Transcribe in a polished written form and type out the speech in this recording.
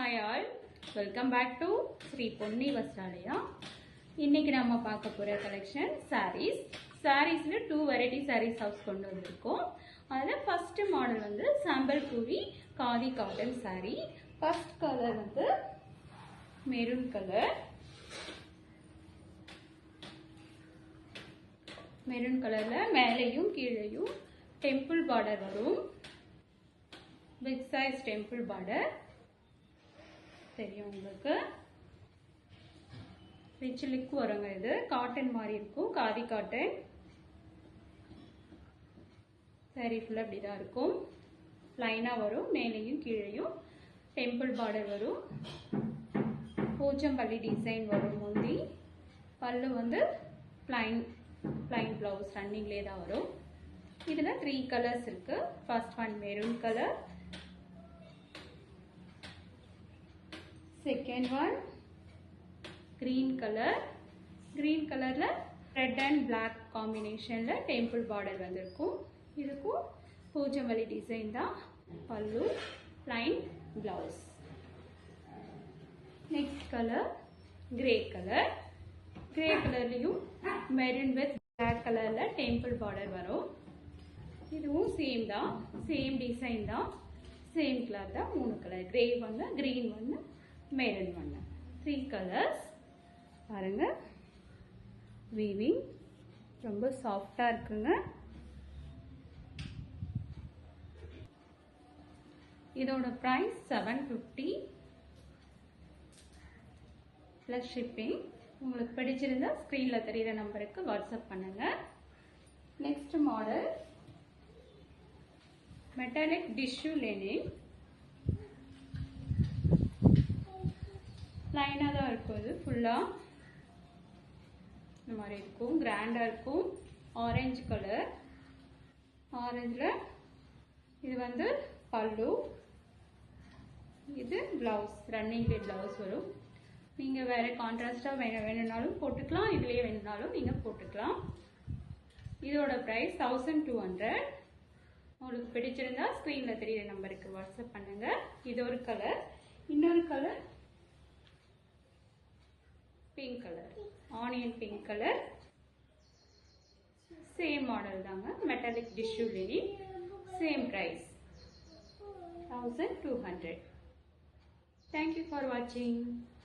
Hi all, welcome back to Sri Ponni Vastralaya. இன்னைக்கு நம்ம பார்க்க போற collection sarees. Sareesல 2 variety sarees house கொண்டு வந்திருக்கோம். அதுல first model வந்து சாம்பல் puri khadi cotton saree. First color வந்து maroon color. Maroon colorல மேலேயும் கீழேயும் temple border வரும். Big size temple border. தெரியும் உங்களுக்கு ரிச் லுக் வருங்க. இது காட்டன் மாதிரி இருக்கும், காதி காட்டன் சாரி ஃபுல்லா அப்படி தான் இருக்கும். லைனா வரும், மேலேயும் கீழேயும் டெம்பிள் பார்டர் வரும், போச்சம்பள்ளி டிசைன் வரும். முந்தி பல்லு வந்து பிளைன் பிளவுஸ் ரன்னிங்லே தான் வரும். இதுல 3 கலர்ஸ் இருக்கு. First one maroon colour, second one green color. green colorல red and black combinationல temple border வந்திருக்கும். இதுக்கும் பூஜமல்லி டிசைன் தான் பல்லு, plain blouse. next color grey color. grey colorலயும் maroon with black colorல temple border வரும். இதுவும் சேம் தான், சேம் டிசைன் தான், same colour தான். 3 colour, grey ஒன்று, green ஒன்று, மெரூன் ஒன்று. 3 கலர்ஸ் பாருங்க. வீவிங் ரொம்ப சாஃப்டா இருக்குங்க. இதோட பிரைஸ் 750 பிளஸ் ஷிப்பிங். உங்களுக்கு பிடிச்சிருந்தா ஸ்கிரீன்ல தெரியுற நம்பருக்கு வாட்ஸ்அப் பண்ணுங்க. Next model metallic tissue Lenin. லைனாக தான் இருக்கும். இது ஃபுல்லாக இந்த மாதிரி இருக்கும், கிராண்டாக இருக்கும். ஆரஞ்சு கலர், ஆரஞ்சில் இது வந்து பல்லு, இது ப்ளவுஸ், ரன்னிங்லே ப்ளவுஸ் வரும். நீங்கள் வேறு கான்ட்ராஸ்டாக வேணும்னாலும் போட்டுக்கலாம், இதுலேயே வேணும்னாலும் நீங்கள் போட்டுக்கலாம். இதோட ப்ரைஸ் 1200. உங்களுக்கு பிடிச்சிருந்தா ஸ்க்ரீனில் தெரியுற நம்பருக்கு வாட்ஸ்அப் பண்ணுங்கள். இது ஒரு கலர். இன்னொரு colour pink colour, onion pink colour. Same model தாங்க, metallic tissue linen. Same price 1200. Thank you for watching.